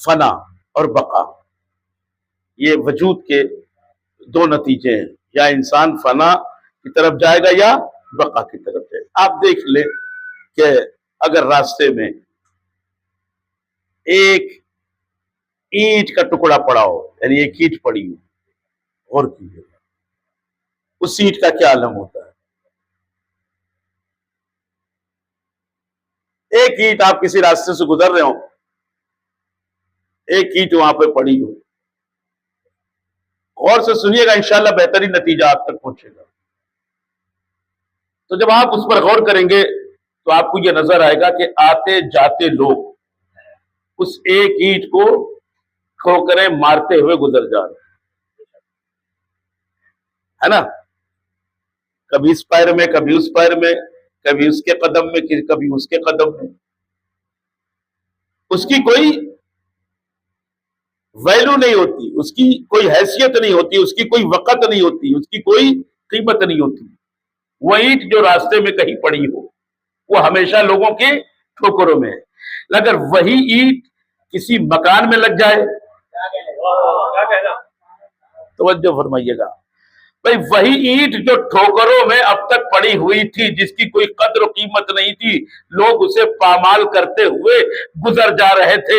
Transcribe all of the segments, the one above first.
فنا اور بقا، یہ وجود کے دو نتیجے ہیں، یا انسان فنا کی طرف جائے گا یا بقا کی طرف جائے گا۔ آپ دیکھ لیں کہ اگر راستے میں ایک اینٹ کا ٹکڑا پڑا ہو، یعنی ایک اینٹ پڑی ہو، غور کیجیے اس اینٹ کا کیا عالم ہوتا ہے۔ ایک اینٹ، آپ کسی راستے سے گزر رہے ہو، ایک اینٹ وہاں پہ پڑی ہو، غور سے سنیے گا، انشاءاللہ بہترین نتیجہ آپ تک پہنچے گا۔ تو جب آپ اس پر غور کریں گے تو آپ کو یہ نظر آئے گا کہ آتے جاتے لوگ اس ایک اینٹ کو ٹھوکریں مارتے ہوئے گزر جا رہے ہے نا، کبھی اس پیر میں، کبھی اس پیر میں، کبھی اس کے قدم میں، کبھی اس کے قدم میں۔ اس کی کوئی ویلو نہیں ہوتی، اس کی کوئی حیثیت نہیں ہوتی، اس کی کوئی وقت نہیں ہوتی، اس کی کوئی قیمت نہیں ہوتی۔ وہ اینٹ جو راستے میں کہیں پڑی ہو وہ ہمیشہ لوگوں کے ٹھوکروں میں ہے۔ اگر وہی اینٹ کسی مکان میں لگ جائے، توجہ فرمائیے گا بھئی، وہی اینٹ جو ٹھوکروں میں اب تک پڑی ہوئی تھی، جس کی کوئی قدر و قیمت نہیں تھی، لوگ اسے پامال کرتے ہوئے گزر جا رہے تھے،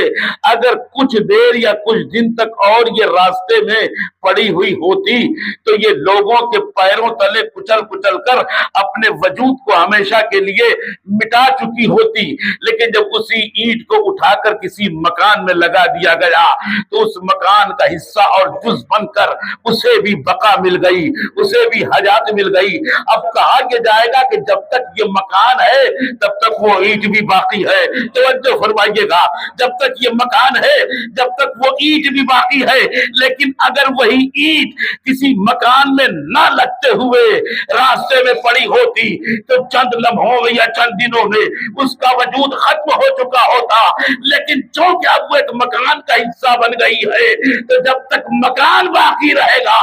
اگر کچھ دیر یا کچھ دن تک اور یہ راستے میں پڑی ہوئی ہوتی تو یہ لوگوں کے پیروں تلے کچل کچل کر اپنے وجود کو ہمیشہ کے لیے مٹا چکی ہوتی۔ لیکن جب اسی اینٹ کو اٹھا کر کسی مکان میں لگا دیا گیا تو اس مکان کا حصہ اور جز بن کر اسے بھی بقا مل گئی، اسے بھی حیات مل گئی۔ اب کہا یہ جائے گا کہ جب تک یہ مکان ہے تب تک وہ اینٹ بھی باقی ہے۔ توجہ فرمائیے گا، جب تک یہ مکان ہے جب تک وہ اینٹ بھی باقی ہے، لیکن اگر وہی اینٹ کسی مکان میں نہ لگتے ہوئے راستے میں پڑی ہوتی تو چند لمحوں میں یا چند دنوں میں اس کا وجود ختم ہو چکا ہوتا۔ لیکن چونکہ اب وہ ایک مکان کا حصہ بن گئی ہے تو جب تک مکان باقی رہے گا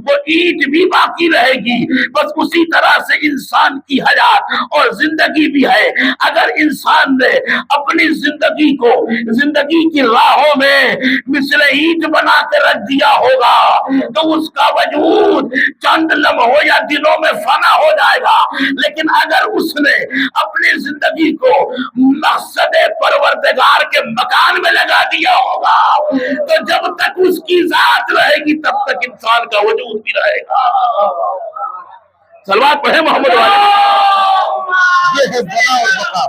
وہ اینٹ بھی باقی رہے گی۔ بس اسی طرح سے انسان کی حیات اور زندگی بھی ہے۔ اگر انسان نے اپنی زندگی کو زندگی کی راہوں میں مثل اینٹ بنا کے رکھ دیا ہوگا تو اس کا وجود چند لمحوں یا دنوں میں فنا ہو جائے گا۔ لیکن اگر اس نے اپنی زندگی کو مقصد پروردگار کے مکان میں لگا دیا ہوگا تو جب تک اس کی ذات رہے گی تب تک انسان کا وجود بھی رہے گا۔ صلوات پڑھیں محمد والے۔ یہ ہے بنا اور بقا۔